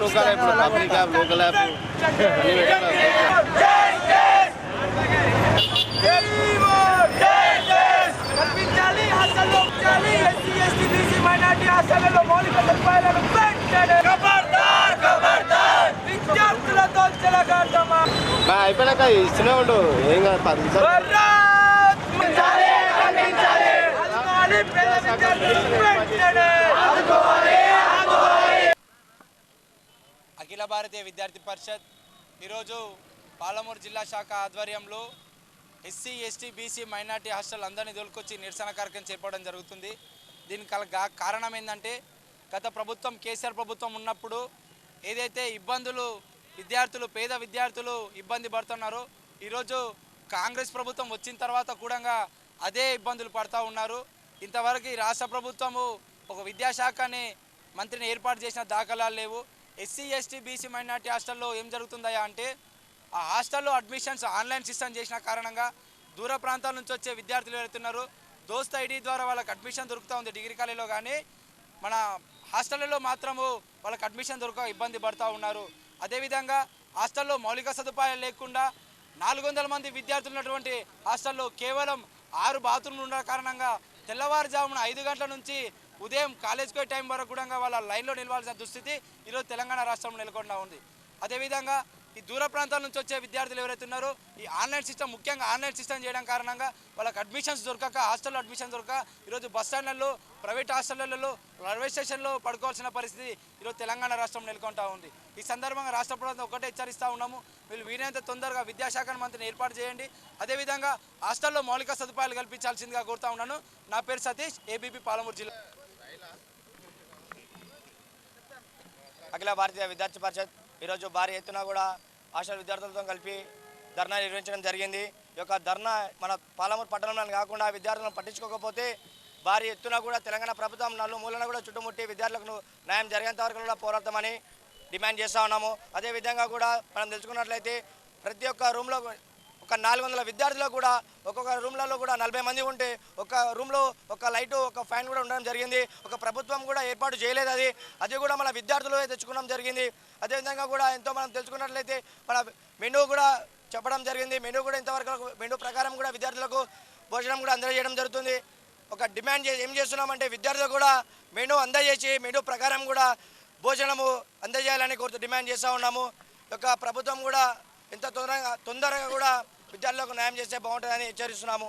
Local app public app local app కల్పించాలి హాస్టల్లో ఉంచాలి ఎస్సీ ఎస్టీ బీసీ మైనారిటీ హాస్టల్లో మౌలిక సదుపాయాలను పెంచండి ఖబర్దార్ ఖబర్దార్ విద్యార్థులతో చెలగాటమా అయిపోయినాక ఇస్తూనే ఉండు ఏం కాదు 10 నిమిషాలు అఖిల భారతీయ విద్యార్థి పరిషత్ ఈరోజు పాలమూరు జిల్లా శాఖ ఆధ్వర్యంలో SC ST BC minority hostel అందరినీ దొలుకొచ్చి నిరసన కార్యక్రమం చేపట్టడం జరుగుతుంది. దీనికి కారణం ఏంటంటే గత ప్రభుత్వం కేసీఆర్ ప్రభుత్వం ఉన్నప్పుడు ఏదైతే ఇబ్బందులు పేద విద్యార్థులు ఇబ్బంది పడుతున్నారో ఈరోజు కాంగ్రెస్ ప్రభుత్వం వచ్చిన తర్వాత కూడా అదే ఇబ్బందులు పడుతూ ఉన్నారు. ఇంతవరకు ఈ రాష్ట్ర ప్రభుత్వము ఒక విద్యాశాఖని మంత్రిని ఏర్పాటు చేసిన దాఖలాలు లేవు. ఎస్సీ ఎస్టీ బీసీ మైనార్టీ హాస్టల్లో ఏం జరుగుతుందా అంటే ఆ హాస్టల్లో అడ్మిషన్స్ ఆన్లైన్ సిస్టమ్ చేసిన కారణంగా దూర ప్రాంతాల నుంచి వచ్చే విద్యార్థులు వెళ్తున్నారు. దోస్త్ ఐడి ద్వారా వాళ్ళకి అడ్మిషన్ దొరుకుతూ ఉంది డిగ్రీ కాలేజీలో, కానీ మన హాస్టల్లో మాత్రము వాళ్ళకి అడ్మిషన్ దొరక ఇబ్బంది పడుతూ ఉన్నారు. అదేవిధంగా హాస్టల్లో మౌలిక సదుపాయాలు లేకుండా 400 మంది విద్యార్థులు ఉన్నటువంటి హాస్టల్లో కేవలం 6 బాత్రూమ్లు ఉన్న కారణంగా తెల్లవారుజామున 5 గంటల నుంచి ఉదయం కాలేజ్కి పోయే టైం వరకు కూడా వాళ్ళ లైన్లో నిలవాల్సిన దుస్థితి ఈరోజు తెలంగాణ రాష్ట్రంలో నెలకొండా ఉంది. అదేవిధంగా ఈ దూర ప్రాంతాల నుంచి వచ్చే విద్యార్థులు ఎవరైతే ఉన్నారో ఈ ఆన్లైన్ సిస్టమ్ ముఖ్యంగా ఆన్లైన్ సిస్టమ్ చేయడం కారణంగా వాళ్ళకి అడ్మిషన్స్ దొరకక హాస్టల్లో అడ్మిషన్ దొరక ఈరోజు బస్ స్టాండ్లలో ప్రైవేట్ హాస్టళ్లలో రైల్వే స్టేషన్లో పడుకోవాల్సిన పరిస్థితి ఈరోజు తెలంగాణ రాష్ట్రం నెలకొంటా ఉంది. ఈ సందర్భంగా రాష్ట్ర ప్రభుత్వం ఒకటే హెచ్చరిస్తూ ఉన్నాము, వీళ్ళు వీలైనంత తొందరగా విద్యాశాఖ మంత్రిని ఏర్పాటు చేయండి. అదేవిధంగా హాస్టల్లో మౌలిక సదుపాయాలు కల్పించాల్సిందిగా కోరుతా ఉన్నాను. నా పేరు సతీష్, ఏబీపీ పాలమూరు జిల్లా. అఖిల భారతీయ విద్యార్థి పరిషత్ ఈరోజు భారీ ఎత్తున కూడా హాస్టల్ విద్యార్థులతో కలిపి ధర్నా నిర్వహించడం జరిగింది. ఈ యొక్క ధర్నా మన పాలమూరు పట్టణంలో కాకుండా విద్యార్థులను పట్టించుకోకపోతే భారీ ఎత్తున కూడా తెలంగాణ ప్రభుత్వం నలుమూలన కూడా చుట్టుముట్టి విద్యార్థులకు న్యాయం జరిగేంత వరకు కూడా పోరాడతామని డిమాండ్ చేస్తూ ఉన్నాము. అదేవిధంగా కూడా మనం తెలుసుకున్నట్లయితే ప్రతి ఒక్క రూమ్లో ఒక 400 విద్యార్థులు కూడా ఒక్కొక్క రూమ్లలో కూడా 40 మంది ఉంటే ఒక రూమ్లో ఒక లైటు ఒక ఫ్యాన్ కూడా ఉండడం జరిగింది. ఒక ప్రభుత్వం కూడా ఏర్పాటు చేయలేదు. అది కూడా మన విద్యార్థులు తెచ్చుకోవడం జరిగింది. అదేవిధంగా కూడా ఎంతో మనం తెలుసుకున్నట్లయితే మన మెనూ కూడా చెప్పడం జరిగింది. మెనూ కూడా ఇంతవరకు మెనూ ప్రకారం కూడా విద్యార్థులకు భోజనం కూడా అందజేయడం జరుగుతుంది. ఒక డిమాండ్ ఏం చేస్తున్నామంటే విద్యార్థులు కూడా మెనూ అందజేసి మెనూ ప్రకారం కూడా భోజనము అందజేయాలని డిమాండ్ చేస్తూ ఉన్నాము. యొక్క ప్రభుత్వం కూడా ఎంత తొందరగా కూడా విద్యార్థులకు న్యాయం చేస్తే బాగుంటుందని హెచ్చరిస్తున్నాము.